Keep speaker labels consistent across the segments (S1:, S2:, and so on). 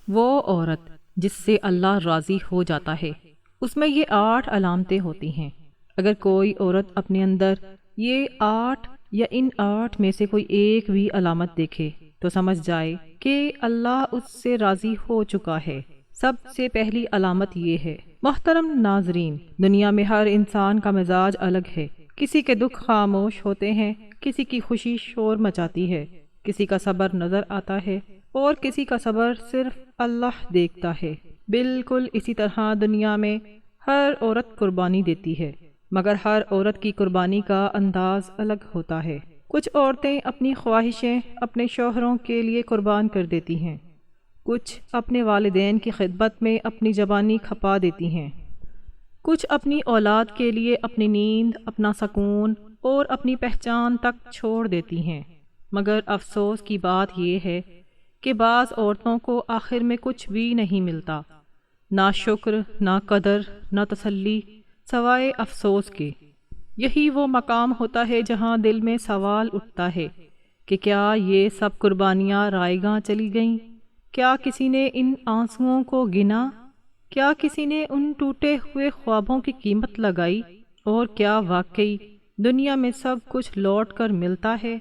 S1: وہ عورت جس سے اللہ راضی ہو جاتا ہے، اس میں یہ 8 علامتیں ہوتی ہیں۔ اگر کوئی عورت اپنے اندر یہ 8 یا ان 8 میں سے کوئی ایک بھی علامت دیکھے تو سمجھ جائے کہ اللہ اس سے راضی ہو چکا ہے۔ سب سے پہلی علامت یہ ہے۔ محترم ناظرین، دنیا میں ہر انسان کا مزاج الگ ہے۔ کسی کے دکھ خاموش ہوتے ہیں، کسی کی خوشی شور مچاتی ہے، کسی کا صبر نظر آتا ہے اور کسی کا صبر صرف اللہ دیکھتا ہے۔ بالکل اسی طرح دنیا میں ہر عورت قربانی دیتی ہے، مگر ہر عورت کی قربانی کا انداز الگ ہوتا ہے۔ کچھ عورتیں اپنی خواہشیں اپنے شوہروں کے لیے قربان کر دیتی ہیں، کچھ اپنے والدین کی خدمت میں اپنی جوانی کھپا دیتی ہیں، کچھ اپنی اولاد کے لیے اپنی نیند، اپنا سکون اور اپنی پہچان تک چھوڑ دیتی ہیں۔ مگر افسوس کی بات یہ ہے کہ بعض عورتوں کو آخر میں کچھ بھی نہیں ملتا، نہ شکر، نہ قدر، نہ تسلی، سوائے افسوس کے۔ یہی وہ مقام ہوتا ہے جہاں دل میں سوال اٹھتا ہے کہ کیا یہ سب قربانیاں رائے گاں چلی گئیں؟ کیا کسی نے ان آنسوؤں کو گنا؟ کیا کسی نے ان ٹوٹے ہوئے خوابوں کی قیمت لگائی؟ اور کیا واقعی دنیا میں سب کچھ لوٹ کر ملتا ہے؟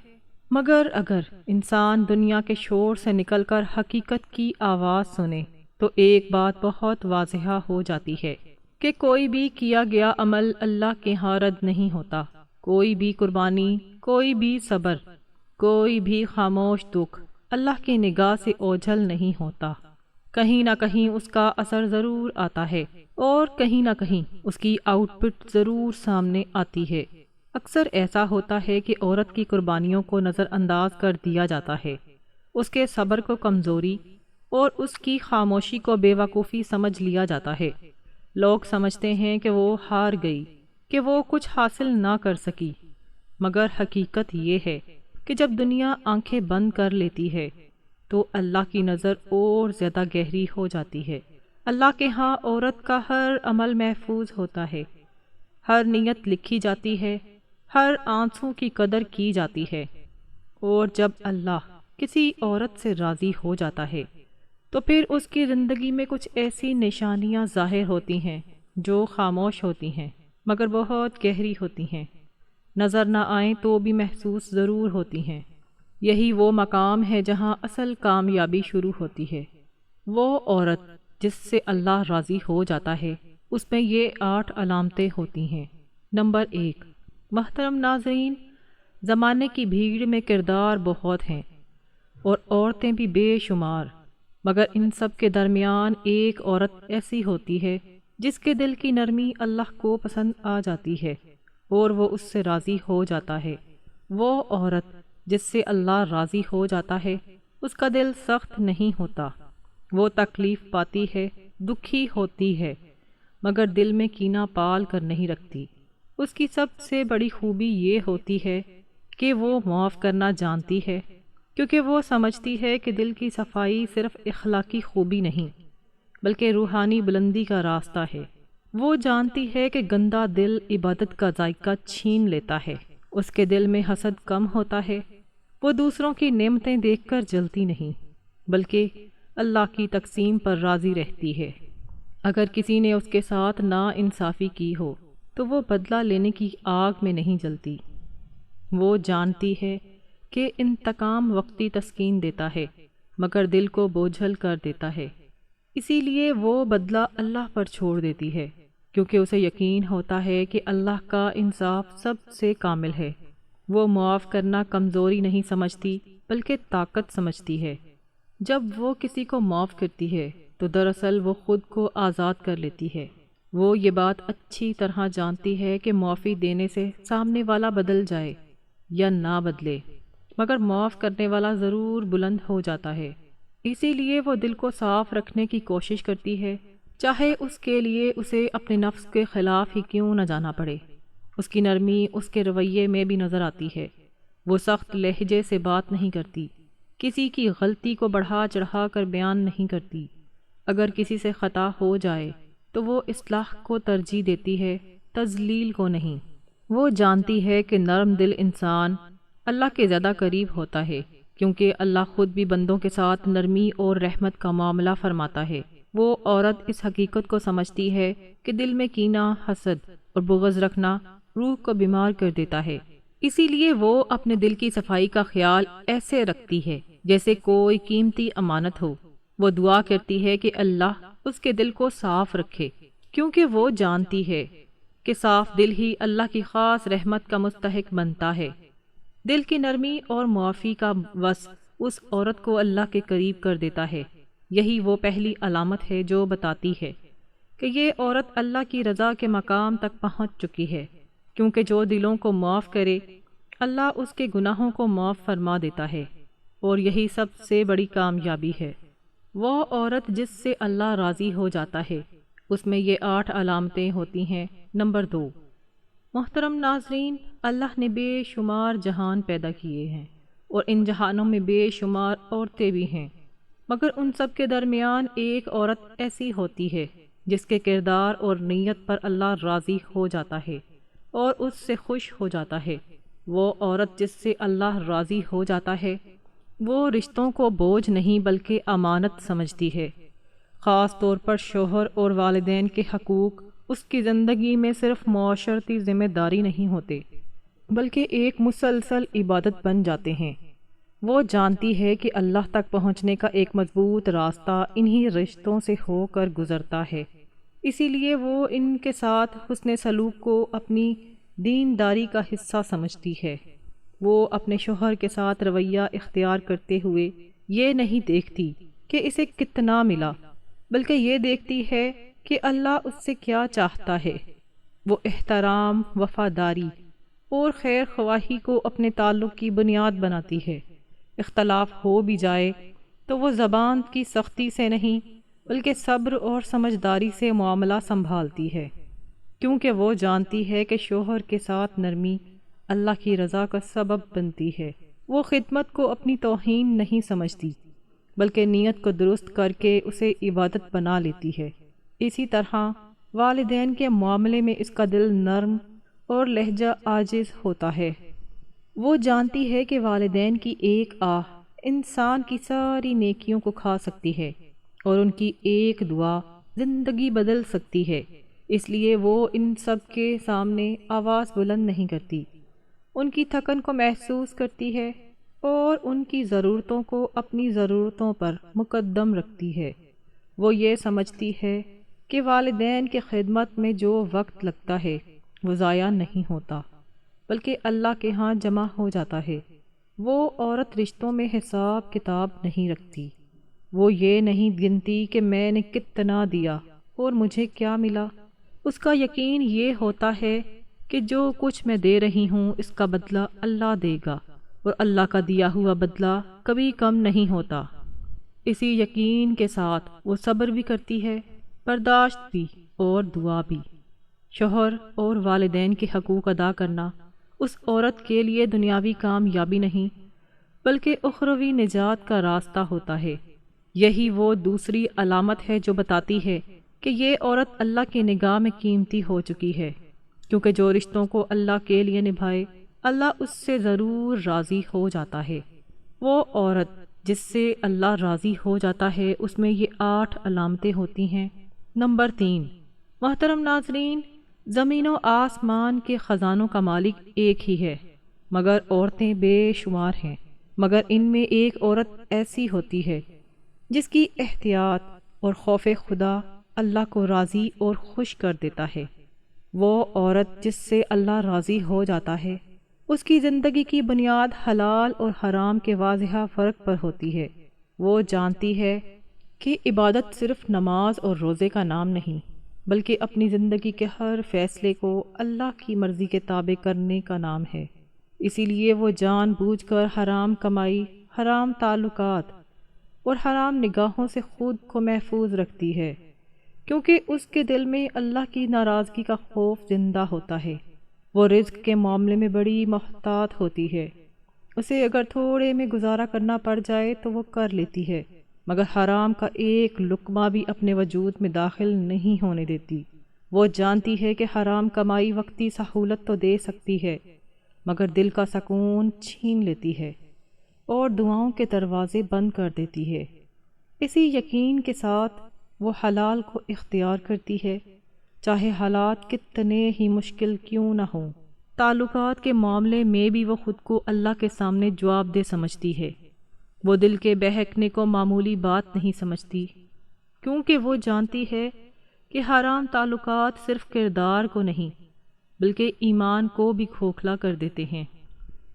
S1: مگر اگر انسان دنیا کے شور سے نکل کر حقیقت کی آواز سنے تو ایک بات بہت واضح ہو جاتی ہے کہ کوئی بھی کیا گیا عمل اللہ کے ہاں رد نہیں ہوتا، کوئی بھی قربانی، کوئی بھی صبر، کوئی بھی خاموش دکھ اللہ کی نگاہ سے اوجھل نہیں ہوتا۔ کہیں نہ کہیں اس کا اثر ضرور آتا ہے اور کہیں نہ کہیں اس کی آؤٹ پٹ ضرور سامنے آتی ہے۔ اکثر ایسا ہوتا ہے کہ عورت کی قربانیوں کو نظر انداز کر دیا جاتا ہے، اس کے صبر کو کمزوری اور اس کی خاموشی کو بے وقوفی سمجھ لیا جاتا ہے۔ لوگ سمجھتے ہیں کہ وہ ہار گئی، کہ وہ کچھ حاصل نہ کر سکی، مگر حقیقت یہ ہے کہ جب دنیا آنکھیں بند کر لیتی ہے تو اللہ کی نظر اور زیادہ گہری ہو جاتی ہے۔ اللہ کے ہاں عورت کا ہر عمل محفوظ ہوتا ہے، ہر نیت لکھی جاتی ہے، ہر آنسو کی قدر کی جاتی ہے، اور جب اللہ کسی عورت سے راضی ہو جاتا ہے تو پھر اس کی زندگی میں کچھ ایسی نشانیاں ظاہر ہوتی ہیں جو خاموش ہوتی ہیں مگر بہت گہری ہوتی ہیں، نظر نہ آئیں تو بھی محسوس ضرور ہوتی ہیں۔ یہی وہ مقام ہے جہاں اصل کامیابی شروع ہوتی ہے۔ وہ عورت جس سے اللہ راضی ہو جاتا ہے، اس میں یہ 8 علامتیں ہوتی ہیں۔ نمبر 1، محترم ناظرین، زمانے کی بھیڑ میں کردار بہت ہیں اور عورتیں بھی بے شمار، مگر ان سب کے درمیان ایک عورت ایسی ہوتی ہے جس کے دل کی نرمی اللہ کو پسند آ جاتی ہے اور وہ اس سے راضی ہو جاتا ہے۔ وہ عورت جس سے اللہ راضی ہو جاتا ہے، اس کا دل سخت نہیں ہوتا، وہ تکلیف پاتی ہے، دکھی ہوتی ہے، مگر دل میں کینہ پال کر نہیں رکھتی۔ اس کی سب سے بڑی خوبی یہ ہوتی ہے کہ وہ معاف کرنا جانتی ہے، کیونکہ وہ سمجھتی ہے کہ دل کی صفائی صرف اخلاقی خوبی نہیں بلکہ روحانی بلندی کا راستہ ہے۔ وہ جانتی ہے کہ گندا دل عبادت کا ذائقہ چھین لیتا ہے، اس کے دل میں حسد کم ہوتا ہے، وہ دوسروں کی نعمتیں دیکھ کر جلتی نہیں بلکہ اللہ کی تقسیم پر راضی رہتی ہے۔ اگر کسی نے اس کے ساتھ ناانصافی کی ہو تو وہ بدلہ لینے کی آگ میں نہیں جلتی۔ وہ جانتی ہے کہ انتقام وقتی تسکین دیتا ہے مگر دل کو بوجھل کر دیتا ہے، اسی لیے وہ بدلہ اللہ پر چھوڑ دیتی ہے، کیونکہ اسے یقین ہوتا ہے کہ اللہ کا انصاف سب سے کامل ہے۔ وہ معاف کرنا کمزوری نہیں سمجھتی بلکہ طاقت سمجھتی ہے۔ جب وہ کسی کو معاف کرتی ہے تو دراصل وہ خود کو آزاد کر لیتی ہے۔ وہ یہ بات اچھی طرح جانتی ہے کہ معافی دینے سے سامنے والا بدل جائے یا نہ بدلے، مگر معاف کرنے والا ضرور بلند ہو جاتا ہے۔ اسی لیے وہ دل کو صاف رکھنے کی کوشش کرتی ہے، چاہے اس کے لیے اسے اپنے نفس کے خلاف ہی کیوں نہ جانا پڑے۔ اس کی نرمی اس کے رویے میں بھی نظر آتی ہے۔ وہ سخت لہجے سے بات نہیں کرتی، کسی کی غلطی کو بڑھا چڑھا کر بیان نہیں کرتی۔ اگر کسی سے خطا ہو جائے تو وہ اصلاح کو ترجیح دیتی ہے، تذلیل کو نہیں۔ وہ جانتی ہے کہ نرم دل انسان اللہ کے زیادہ قریب ہوتا ہے کیونکہ اللہ خود بھی بندوں کے ساتھ نرمی اور رحمت کا معاملہ فرماتا ہے۔ وہ عورت اس حقیقت کو سمجھتی ہے کہ دل میں کینہ، حسد اور بغض رکھنا روح کو بیمار کر دیتا ہے، اسی لیے وہ اپنے دل کی صفائی کا خیال ایسے رکھتی ہے جیسے کوئی قیمتی امانت ہو۔ وہ دعا کرتی ہے کہ اللہ اس کے دل کو صاف رکھے، کیونکہ وہ جانتی ہے کہ صاف دل ہی اللہ کی خاص رحمت کا مستحق بنتا ہے۔ دل کی نرمی اور معافی کا وصف اس عورت کو اللہ کے قریب کر دیتا ہے۔ یہی وہ پہلی علامت ہے جو بتاتی ہے کہ یہ عورت اللہ کی رضا کے مقام تک پہنچ چکی ہے، کیونکہ جو دلوں کو معاف کرے اللہ اس کے گناہوں کو معاف فرما دیتا ہے، اور یہی سب سے بڑی کامیابی ہے۔ وہ عورت جس سے اللہ راضی ہو جاتا ہے، اس میں یہ 8 علامتیں ہوتی ہیں۔ نمبر 2، محترم ناظرین، اللہ نے بے شمار جہان پیدا کیے ہیں اور ان جہانوں میں بے شمار عورتیں بھی ہیں، مگر ان سب کے درمیان ایک عورت ایسی ہوتی ہے جس کے کردار اور نیت پر اللہ راضی ہو جاتا ہے اور اس سے خوش ہو جاتا ہے۔ وہ عورت جس سے اللہ راضی ہو جاتا ہے وہ رشتوں کو بوجھ نہیں بلکہ امانت سمجھتی ہے۔ خاص طور پر شوہر اور والدین کے حقوق اس کی زندگی میں صرف معاشرتی ذمہ داری نہیں ہوتے بلکہ ایک مسلسل عبادت بن جاتے ہیں۔ وہ جانتی ہے کہ اللہ تک پہنچنے کا ایک مضبوط راستہ انہی رشتوں سے ہو کر گزرتا ہے، اسی لیے وہ ان کے ساتھ حسن سلوک کو اپنی دینداری کا حصہ سمجھتی ہے۔ وہ اپنے شوہر کے ساتھ رویہ اختیار کرتے ہوئے یہ نہیں دیکھتی کہ اسے کتنا ملا، بلکہ یہ دیکھتی ہے کہ اللہ اس سے کیا چاہتا ہے۔ وہ احترام، وفاداری اور خیر خواہی کو اپنے تعلق کی بنیاد بناتی ہے۔ اختلاف ہو بھی جائے تو وہ زبان کی سختی سے نہیں بلکہ صبر اور سمجھداری سے معاملہ سنبھالتی ہے، کیونکہ وہ جانتی ہے کہ شوہر کے ساتھ نرمی اللہ کی رضا کا سبب بنتی ہے۔ وہ خدمت کو اپنی توہین نہیں سمجھتی بلکہ نیت کو درست کر کے اسے عبادت بنا لیتی ہے۔ اسی طرح والدین کے معاملے میں اس کا دل نرم اور لہجہ عاجز ہوتا ہے۔ وہ جانتی ہے کہ والدین کی ایک آہ انسان کی ساری نیکیوں کو کھا سکتی ہے اور ان کی ایک دعا زندگی بدل سکتی ہے، اس لیے وہ ان سب کے سامنے آواز بلند نہیں کرتی، ان کی تھکن کو محسوس کرتی ہے اور ان کی ضرورتوں کو اپنی ضرورتوں پر مقدم رکھتی ہے۔ وہ یہ سمجھتی ہے کہ والدین کی خدمت میں جو وقت لگتا ہے وہ ضائع نہیں ہوتا بلکہ اللہ کے ہاں جمع ہو جاتا ہے۔ وہ عورت رشتوں میں حساب کتاب نہیں رکھتی، وہ یہ نہیں گنتی کہ میں نے کتنا دیا اور مجھے کیا ملا۔ اس کا یقین یہ ہوتا ہے کہ جو کچھ میں دے رہی ہوں اس کا بدلہ اللہ دے گا، اور اللہ کا دیا ہوا بدلہ کبھی کم نہیں ہوتا۔ اسی یقین کے ساتھ وہ صبر بھی کرتی ہے، برداشت بھی اور دعا بھی۔ شوہر اور والدین کے حقوق ادا کرنا اس عورت کے لیے دنیاوی کامیابی نہیں بلکہ اخروی نجات کا راستہ ہوتا ہے۔ یہی وہ دوسری علامت ہے جو بتاتی ہے کہ یہ عورت اللہ کی نگاہ میں قیمتی ہو چکی ہے، کیونکہ جو رشتوں کو اللہ کے لیے نبھائے اللہ اس سے ضرور راضی ہو جاتا ہے۔ وہ عورت جس سے اللہ راضی ہو جاتا ہے اس میں یہ 8 علامتیں ہوتی ہیں۔ نمبر 3، محترم ناظرین، زمین و آسمان کے خزانوں کا مالک ایک ہی ہے مگر عورتیں بے شمار ہیں، مگر ان میں ایک عورت ایسی ہوتی ہے جس کی احتیاط اور خوف خدا اللہ کو راضی اور خوش کر دیتا ہے۔ وہ عورت جس سے اللہ راضی ہو جاتا ہے اس کی زندگی کی بنیاد حلال اور حرام کے واضح فرق پر ہوتی ہے۔ وہ جانتی ہے کہ عبادت صرف نماز اور روزے کا نام نہیں بلکہ اپنی زندگی کے ہر فیصلے کو اللہ کی مرضی کے تابع کرنے کا نام ہے۔ اسی لیے وہ جان بوجھ کر حرام کمائی، حرام تعلقات اور حرام نگاہوں سے خود کو محفوظ رکھتی ہے، کیونکہ اس کے دل میں اللہ کی ناراضگی کا خوف زندہ ہوتا ہے۔ وہ رزق کے معاملے میں بڑی محتاط ہوتی ہے، اسے اگر تھوڑے میں گزارا کرنا پڑ جائے تو وہ کر لیتی ہے، مگر حرام کا ایک لقمہ بھی اپنے وجود میں داخل نہیں ہونے دیتی۔ وہ جانتی ہے کہ حرام کمائی وقتی سہولت تو دے سکتی ہے مگر دل کا سکون چھین لیتی ہے، اور دعاؤں کے دروازے بند کر دیتی ہے۔ اسی یقین کے ساتھ وہ حلال کو اختیار کرتی ہے، چاہے حالات کتنے ہی مشکل کیوں نہ ہوں۔ تعلقات کے معاملے میں بھی وہ خود کو اللہ کے سامنے جواب دہ سمجھتی ہے۔ وہ دل کے بہکنے کو معمولی بات نہیں سمجھتی، کیونکہ وہ جانتی ہے کہ حرام تعلقات صرف کردار کو نہیں بلکہ ایمان کو بھی کھوکھلا کر دیتے ہیں۔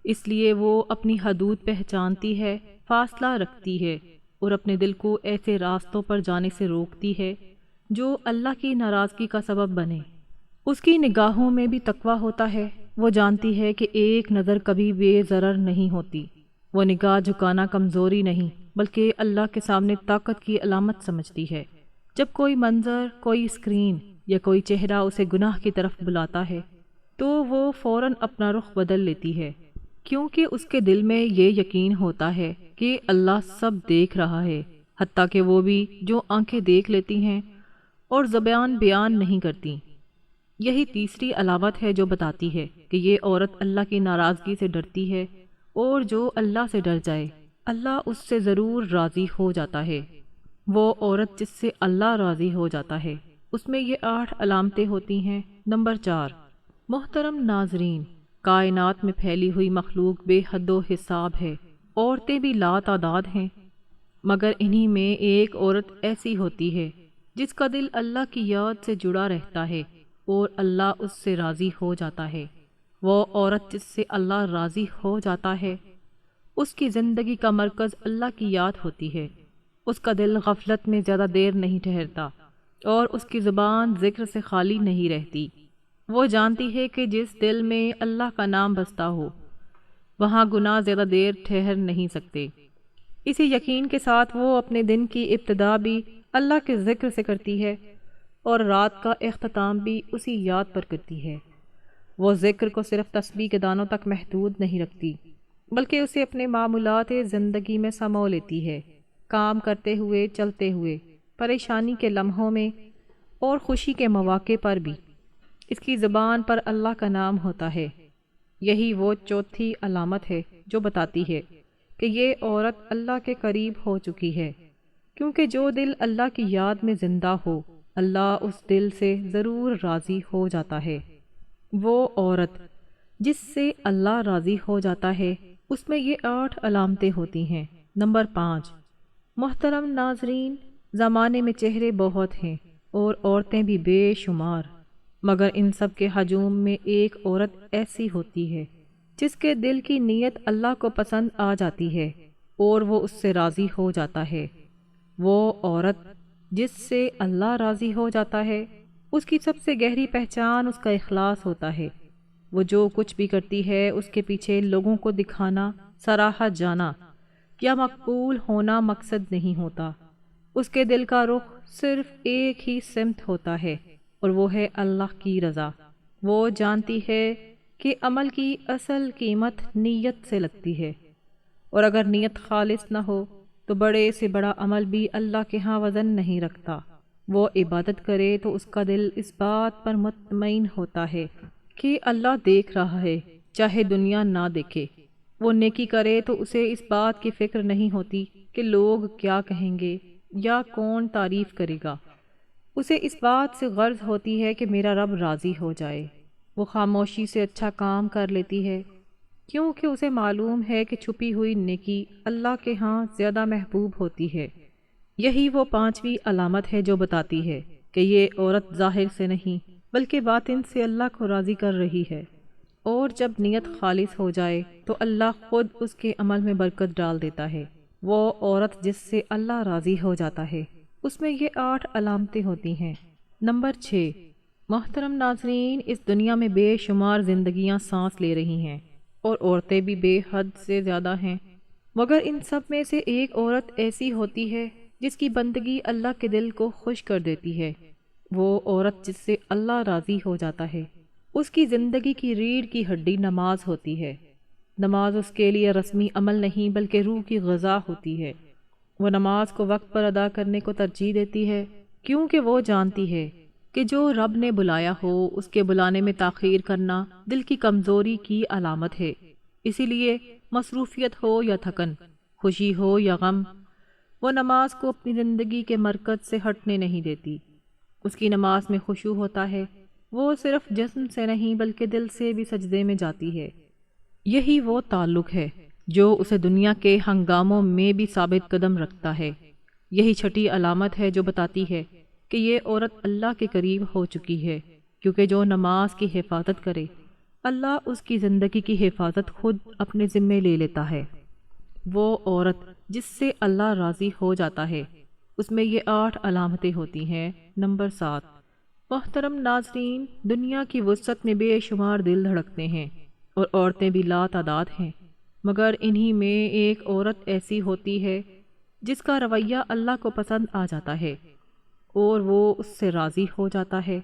S1: اس لیے وہ اپنی حدود پہچانتی ہے، فاصلہ رکھتی ہے اور اپنے دل کو ایسے راستوں پر جانے سے روکتی ہے جو اللہ کی ناراضگی کا سبب بنے۔ اس کی نگاہوں میں بھی تقویٰ ہوتا ہے۔ وہ جانتی ہے کہ ایک نظر کبھی بے ضرر نہیں ہوتی۔ وہ نگاہ جھکانا کمزوری نہیں بلکہ اللہ کے سامنے طاقت کی علامت سمجھتی ہے۔ جب کوئی منظر، کوئی اسکرین یا کوئی چہرہ اسے گناہ کی طرف بلاتا ہے تو وہ فوراً اپنا رخ بدل لیتی ہے، کیونکہ اس کے دل میں یہ یقین ہوتا ہے کہ اللہ سب دیکھ رہا ہے، حتیٰ کہ وہ بھی جو آنکھیں دیکھ لیتی ہیں اور زبان بیان نہیں کرتی۔ یہی تیسری علامت ہے جو بتاتی ہے کہ یہ عورت اللہ کی ناراضگی سے ڈرتی ہے، اور جو اللہ سے ڈر جائے اللہ اس سے ضرور راضی ہو جاتا ہے۔ وہ عورت جس سے اللہ راضی ہو جاتا ہے اس میں یہ 8 علامتیں ہوتی ہیں۔ نمبر 4، محترم ناظرین، کائنات میں پھیلی ہوئی مخلوق بے حد و حساب ہے، عورتیں بھی لا تعداد ہیں، مگر انہی میں ایک عورت ایسی ہوتی ہے جس کا دل اللہ کی یاد سے جڑا رہتا ہے اور اللہ اس سے راضی ہو جاتا ہے۔ وہ عورت جس سے اللہ راضی ہو جاتا ہے اس کی زندگی کا مرکز اللہ کی یاد ہوتی ہے۔ اس کا دل غفلت میں زیادہ دیر نہیں ٹھہرتا اور اس کی زبان ذکر سے خالی نہیں رہتی۔ وہ جانتی ہے کہ جس دل میں اللہ کا نام بستا ہو وہاں گناہ زیادہ دیر ٹھہر نہیں سکتے۔ اسی یقین کے ساتھ وہ اپنے دن کی ابتدا بھی اللہ کے ذکر سے کرتی ہے اور رات کا اختتام بھی اسی یاد پر کرتی ہے۔ وہ ذکر کو صرف تسبیح کے دانوں تک محدود نہیں رکھتی بلکہ اسے اپنے معمولات زندگی میں سمو لیتی ہے، کام کرتے ہوئے، چلتے ہوئے، پریشانی کے لمحوں میں اور خوشی کے مواقع پر بھی اس کی زبان پر اللہ کا نام ہوتا ہے۔ یہی وہ چوتھی علامت ہے جو بتاتی ہے کہ یہ عورت اللہ کے قریب ہو چکی ہے، کیونکہ جو دل اللہ کی یاد میں زندہ ہو اللہ اس دل سے ضرور راضی ہو جاتا ہے۔ وہ عورت جس سے اللہ راضی ہو جاتا ہے اس میں یہ 8 علامتیں ہوتی ہیں۔ نمبر 5، محترم ناظرین، زمانے میں چہرے بہت ہیں اور عورتیں بھی بے شمار، مگر ان سب کے ہجوم میں ایک عورت ایسی ہوتی ہے جس کے دل کی نیت اللہ کو پسند آ جاتی ہے اور وہ اس سے راضی ہو جاتا ہے۔ وہ عورت جس سے اللہ راضی ہو جاتا ہے اس کی سب سے گہری پہچان اس کا اخلاص ہوتا ہے۔ وہ جو کچھ بھی کرتی ہے اس کے پیچھے لوگوں کو دکھانا، سراہت جانا یا مقبول ہونا مقصد نہیں ہوتا۔ اس کے دل کا رخ صرف ایک ہی سمت ہوتا ہے اور وہ ہے اللہ کی رضا۔ وہ جانتی ہے کہ عمل کی اصل قیمت نیت سے لگتی ہے، اور اگر نیت خالص نہ ہو تو بڑے سے بڑا عمل بھی اللہ کے ہاں وزن نہیں رکھتا۔ وہ عبادت کرے تو اس کا دل اس بات پر مطمئن ہوتا ہے کہ اللہ دیکھ رہا ہے، چاہے دنیا نہ دیکھے۔ وہ نیکی کرے تو اسے اس بات کی فکر نہیں ہوتی کہ لوگ کیا کہیں گے یا کون تعریف کرے گا۔ اسے اس بات سے غرض ہوتی ہے کہ میرا رب راضی ہو جائے۔ وہ خاموشی سے اچھا کام کر لیتی ہے کیونکہ اسے معلوم ہے کہ چھپی ہوئی نیکی اللہ کے ہاں زیادہ محبوب ہوتی ہے۔ یہی وہ 5ویں علامت ہے جو بتاتی ہے کہ یہ عورت ظاہر سے نہیں بلکہ باطن سے اللہ کو راضی کر رہی ہے، اور جب نیت خالص ہو جائے تو اللہ خود اس کے عمل میں برکت ڈال دیتا ہے۔ وہ عورت جس سے اللہ راضی ہو جاتا ہے اس میں یہ 8 علامتیں ہوتی ہیں۔ نمبر 6، محترم ناظرین، اس دنیا میں بے شمار زندگیاں سانس لے رہی ہیں اور عورتیں بھی بے حد سے زیادہ ہیں، مگر ان سب میں سے ایک عورت ایسی ہوتی ہے جس کی بندگی اللہ کے دل کو خوش کر دیتی ہے۔ وہ عورت جس سے اللہ راضی ہو جاتا ہے اس کی زندگی کی ریڑھ کی ہڈی نماز ہوتی ہے۔ نماز اس کے لیے رسمی عمل نہیں بلکہ روح کی غذا ہوتی ہے۔ وہ نماز کو وقت پر ادا کرنے کو ترجیح دیتی ہے کیونکہ وہ جانتی ہے کہ جو رب نے بلایا ہو اس کے بلانے میں تاخیر کرنا دل کی کمزوری کی علامت ہے۔ اسی لیے مصروفیت ہو یا تھکن، خوشی ہو یا غم، وہ نماز کو اپنی زندگی کے مرکز سے ہٹنے نہیں دیتی۔ اس کی نماز میں خشوع ہوتا ہے، وہ صرف جسم سے نہیں بلکہ دل سے بھی سجدے میں جاتی ہے۔ یہی وہ تعلق ہے جو اسے دنیا کے ہنگاموں میں بھی ثابت قدم رکھتا ہے۔ یہی چھٹی علامت ہے جو بتاتی ہے کہ یہ عورت اللہ کے قریب ہو چکی ہے، کیونکہ جو نماز کی حفاظت کرے اللہ اس کی زندگی کی حفاظت خود اپنے ذمے لے لیتا ہے۔ وہ عورت جس سے اللہ راضی ہو جاتا ہے، اس میں یہ 8 علامتیں ہوتی ہیں۔ نمبر 7، محترم ناظرین، دنیا کی وسعت میں بے شمار دل دھڑکتے ہیں اور عورتیں بھی لا تعداد ہیں، مگر انہی میں ایک عورت ایسی ہوتی ہے جس کا رویہ اللہ کو پسند آ جاتا ہے اور وہ اس سے راضی ہو جاتا ہے۔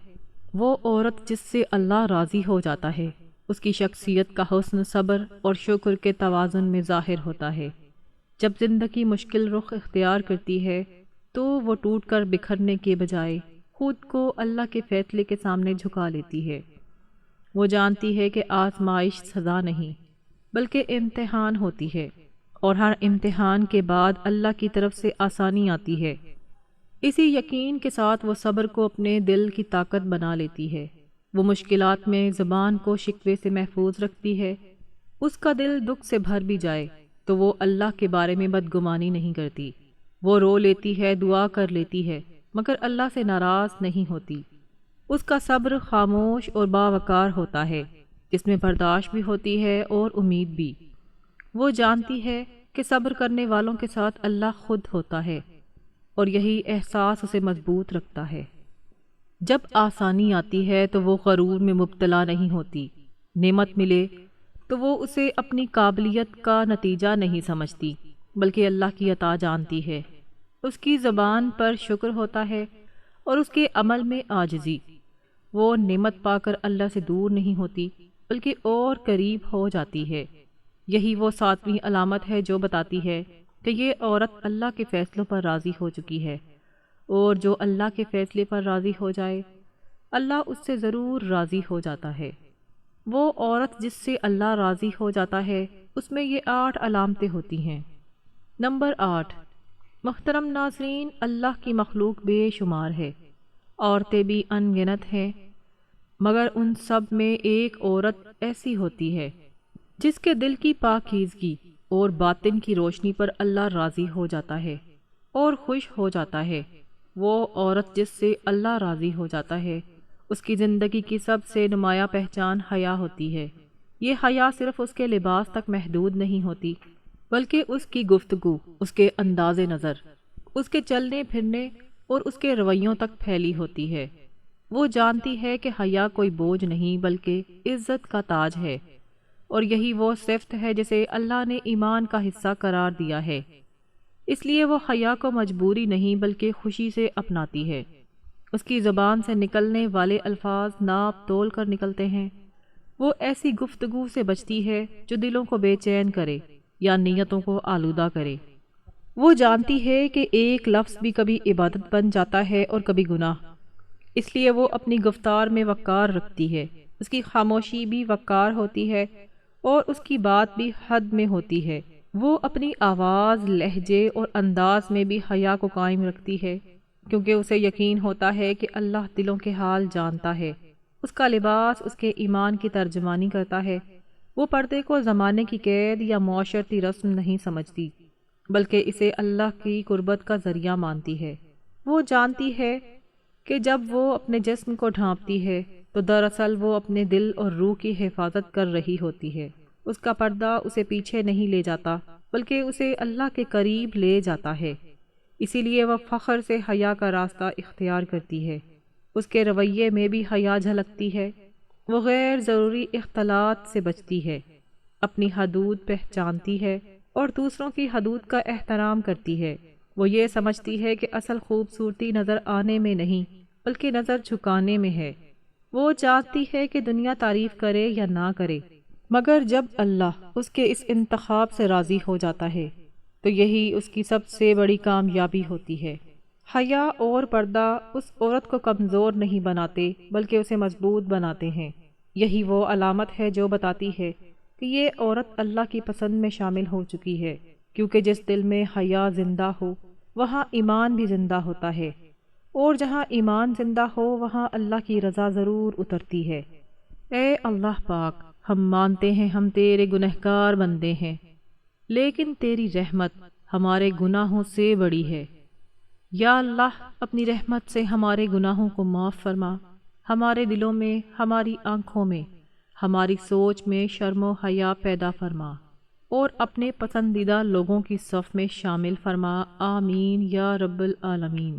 S1: وہ عورت جس سے اللہ راضی ہو جاتا ہے، اس کی شخصیت کا حسن صبر اور شکر کے توازن میں ظاہر ہوتا ہے۔ جب زندگی مشکل رخ اختیار کرتی ہے تو وہ ٹوٹ کر بکھرنے کے بجائے خود کو اللہ کے فیصلے کے سامنے جھکا لیتی ہے۔ وہ جانتی ہے کہ آزمائش سزا نہیں بلکہ امتحان ہوتی ہے، اور ہر امتحان کے بعد اللہ کی طرف سے آسانی آتی ہے۔ اسی یقین کے ساتھ وہ صبر کو اپنے دل کی طاقت بنا لیتی ہے۔ وہ مشکلات میں زبان کو شکوے سے محفوظ رکھتی ہے۔ اس کا دل دکھ سے بھر بھی جائے تو وہ اللہ کے بارے میں بدگمانی نہیں کرتی۔ وہ رو لیتی ہے، دعا کر لیتی ہے، مگر اللہ سے ناراض نہیں ہوتی۔ اس کا صبر خاموش اور باوقار ہوتا ہے، جس میں برداشت بھی ہوتی ہے اور امید بھی۔ وہ جانتی ہے کہ صبر کرنے والوں کے ساتھ اللہ خود ہوتا ہے، اور یہی احساس اسے مضبوط رکھتا ہے۔ جب آسانی آتی ہے تو وہ غرور میں مبتلا نہیں ہوتی۔ نعمت ملے تو وہ اسے اپنی قابلیت کا نتیجہ نہیں سمجھتی بلکہ اللہ کی عطا جانتی ہے۔ اس کی زبان پر شکر ہوتا ہے اور اس کے عمل میں عاجزی۔ وہ نعمت پا کر اللہ سے دور نہیں ہوتی بلکہ اور قریب ہو جاتی ہے۔ یہی وہ 7ویں علامت ہے جو بتاتی ہے کہ یہ عورت اللہ کے فیصلوں پر راضی ہو چکی ہے، اور جو اللہ کے فیصلے پر راضی ہو جائے اللہ اس سے ضرور راضی ہو جاتا ہے۔ وہ عورت جس سے اللہ راضی ہو جاتا ہے، اس میں یہ 8 علامتیں ہوتی ہیں۔ نمبر 8، محترم ناظرین، اللہ کی مخلوق بے شمار ہے، عورتیں بھی ان گنت ہیں، مگر ان سب میں ایک عورت ایسی ہوتی ہے جس کے دل کی پاکیزگی اور باطن کی روشنی پر اللہ راضی ہو جاتا ہے اور خوش ہو جاتا ہے۔ وہ عورت جس سے اللہ راضی ہو جاتا ہے، اس کی زندگی کی سب سے نمایاں پہچان حیا ہوتی ہے۔ یہ حیا صرف اس کے لباس تک محدود نہیں ہوتی بلکہ اس کی گفتگو، اس کے انداز نظر، اس کے چلنے پھرنے اور اس کے رویوں تک پھیلی ہوتی ہے۔ وہ جانتی ہے کہ حیا کوئی بوجھ نہیں بلکہ عزت کا تاج ہے، اور یہی وہ صفت ہے جسے اللہ نے ایمان کا حصہ قرار دیا ہے۔ اس لیے وہ حیا کو مجبوری نہیں بلکہ خوشی سے اپناتی ہے۔ اس کی زبان سے نکلنے والے الفاظ ناپ تول کر نکلتے ہیں۔ وہ ایسی گفتگو سے بچتی ہے جو دلوں کو بے چین کرے یا نیتوں کو آلودہ کرے۔ وہ جانتی ہے کہ ایک لفظ بھی کبھی عبادت بن جاتا ہے اور کبھی گناہ، اس لیے وہ اپنی گفتار میں وقار رکھتی ہے۔ اس کی خاموشی بھی وقار ہوتی ہے اور اس کی بات بھی حد میں ہوتی ہے۔ وہ اپنی آواز، لہجے اور انداز میں بھی حیا کو قائم رکھتی ہے، کیونکہ اسے یقین ہوتا ہے کہ اللہ دلوں کے حال جانتا ہے۔ اس کا لباس اس کے ایمان کی ترجمانی کرتا ہے۔ وہ پردے کو زمانے کی قید یا معاشرتی رسم نہیں سمجھتی بلکہ اسے اللہ کی قربت کا ذریعہ مانتی ہے۔ وہ جانتی ہے کہ جب وہ اپنے جسم کو ڈھانپتی ہے تو دراصل وہ اپنے دل اور روح کی حفاظت کر رہی ہوتی ہے۔ اس کا پردہ اسے پیچھے نہیں لے جاتا بلکہ اسے اللہ کے قریب لے جاتا ہے۔ اسی لیے وہ فخر سے حیا کا راستہ اختیار کرتی ہے۔ اس کے رویے میں بھی حیا جھلکتی ہے۔ وہ غیر ضروری اختلاط سے بچتی ہے، اپنی حدود پہچانتی ہے اور دوسروں کی حدود کا احترام کرتی ہے۔ وہ یہ سمجھتی ہے کہ اصل خوبصورتی نظر آنے میں نہیں بلکہ نظر جھکانے میں ہے۔ وہ چاہتی ہے کہ دنیا تعریف کرے یا نہ کرے، مگر جب اللہ اس کے اس انتخاب سے راضی ہو جاتا ہے تو یہی اس کی سب سے بڑی کامیابی ہوتی ہے۔ حیا اور پردہ اس عورت کو کمزور نہیں بناتے بلکہ اسے مضبوط بناتے ہیں۔ یہی وہ علامت ہے جو بتاتی ہے کہ یہ عورت اللہ کی پسند میں شامل ہو چکی ہے، کیونکہ جس دل میں حیا زندہ ہو وہاں ایمان بھی زندہ ہوتا ہے، اور جہاں ایمان زندہ ہو وہاں اللہ کی رضا ضرور اترتی ہے۔ اے اللہ پاک، ہم مانتے ہیں ہم تیرے گنہگار بندے ہیں، لیکن تیری رحمت ہمارے گناہوں سے بڑی ہے۔ یا اللہ، اپنی رحمت سے ہمارے گناہوں کو معاف فرما، ہمارے دلوں میں، ہماری آنکھوں میں، ہماری سوچ میں شرم و حیا پیدا فرما، اور اپنے پسندیدہ لوگوں کی صف میں شامل فرما۔ آمین یا رب العالمین۔